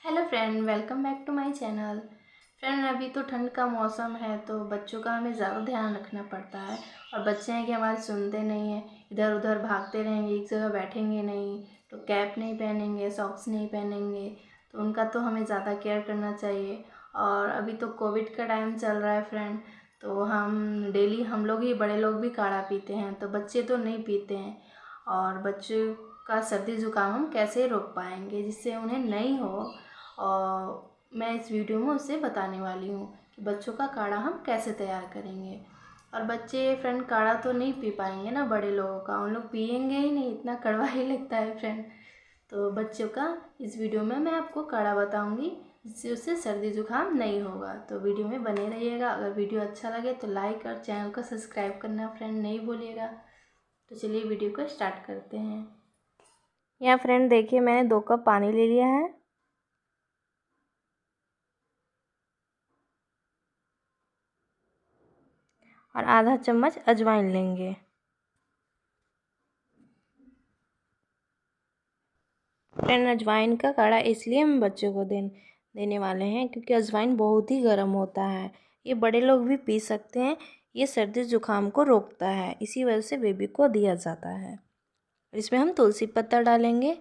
Hello friend, welcome back to my channel. Friend, अभी तो ठंड का मौसम है तो बच्चों का हमें ज़्यादा ध्यान रखना पड़ता है। और बच्चे हैं कि हमारे सुनते नहीं हैं, इधर उधर भागते रहेंगे, एक जगह बैठेंगे नहीं, तो कैप नहीं पहनेंगे, सॉक्स नहीं पहनेंगे, तो उनका तो हमें ज़्यादा केयर करना चाहिए। और अभी तो कोविड का टाइम चल रहा है फ्रेंड, तो हम डेली हम लोग ही बड़े लोग भी काढ़ा पीते हैं, तो बच्चे तो नहीं पीते हैं। और बच्चों का सर्दी ज़ुकाम हम कैसे रोक पाएंगे जिससे उन्हें नहीं हो, और मैं इस वीडियो में उससे बताने वाली हूँ कि बच्चों का काढ़ा हम कैसे तैयार करेंगे। और बच्चे फ्रेंड काढ़ा तो नहीं पी पाएंगे ना, बड़े लोगों का उन लोग पियेंगे ही नहीं, इतना कड़वा ही लगता है फ्रेंड। तो बच्चों का इस वीडियो में मैं आपको काढ़ा बताऊँगी जिससे उससे सर्दी जुकाम नहीं होगा, तो वीडियो में बने रहिएगा। अगर वीडियो अच्छा लगे तो लाइक और चैनल को सब्सक्राइब करना फ्रेंड नहीं भूलिएगा। तो चलिए वीडियो को स्टार्ट करते हैं। यहाँ फ्रेंड देखिए, मैंने 2 कप पानी ले लिया है और आधा चम्मच अजवाइन लेंगे। फ्रेंड, अजवाइन का काढ़ा इसलिए हम बच्चों को देने वाले हैं क्योंकि अजवाइन बहुत ही गर्म होता है। ये बड़े लोग भी पी सकते हैं। ये सर्दी जुकाम को रोकता है, इसी वजह से बेबी को दिया जाता है। इसमें हम तुलसी पत्ता डालेंगे।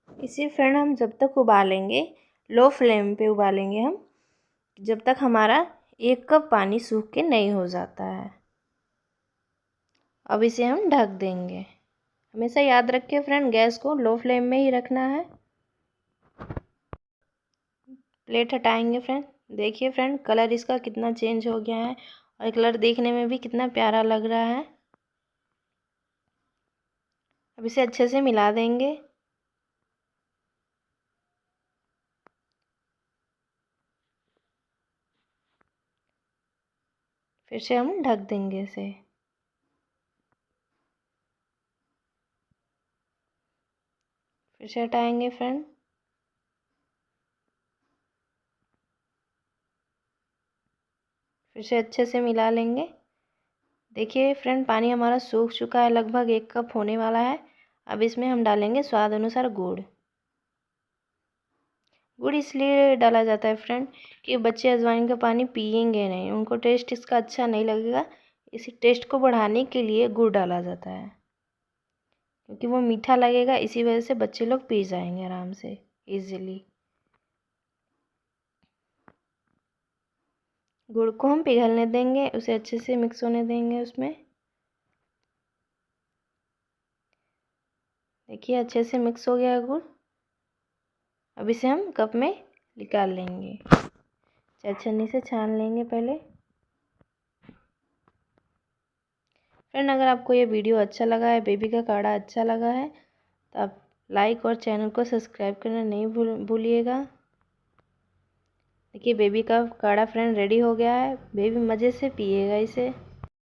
इसे फ्रेंड हम जब तक उबालेंगे, लो फ्लेम पे उबालेंगे हम, जब तक हमारा 1 कप पानी सूख के नहीं हो जाता है। अब इसे हम ढक देंगे। हमेशा याद रखिए फ्रेंड, गैस को लो फ्लेम में ही रखना है। प्लेट हटाएंगे फ्रेंड। देखिए फ्रेंड, कलर इसका कितना चेंज हो गया है और कलर देखने में भी कितना प्यारा लग रहा है। अब इसे अच्छे से मिला देंगे। फिर से हम ढक देंगे इसे। फिर से हटाएंगे फ्रेंड। फिर से अच्छे से मिला लेंगे। देखिए फ्रेंड, पानी हमारा सूख चुका है, लगभग 1 कप होने वाला है। अब इसमें हम डालेंगे स्वाद अनुसार गुड़। गुड़ इसलिए डाला जाता है फ्रेंड कि बच्चे अजवाइन का पानी पियेंगे नहीं, उनको टेस्ट इसका अच्छा नहीं लगेगा। इसी टेस्ट को बढ़ाने के लिए गुड़ डाला जाता है, क्योंकि वो मीठा लगेगा। इसी वजह से बच्चे लोग पी जाएंगे आराम से, इजीली। गुड़ को हम पिघलने देंगे, उसे अच्छे से मिक्स होने देंगे उसमें। देखिए अच्छे से मिक्स हो गया गुड़। अब इसे हम कप में निकाल लेंगे। छन्नी से छान लेंगे पहले। फ्रेंड, अगर आपको ये वीडियो अच्छा लगा है, बेबी का काढ़ा अच्छा लगा है, तो आप लाइक और चैनल को सब्सक्राइब करना नहीं भूलिएगा। देखिए बेबी का काढ़ा फ्रेंड रेडी हो गया है। बेबी मज़े से पिएगा इसे।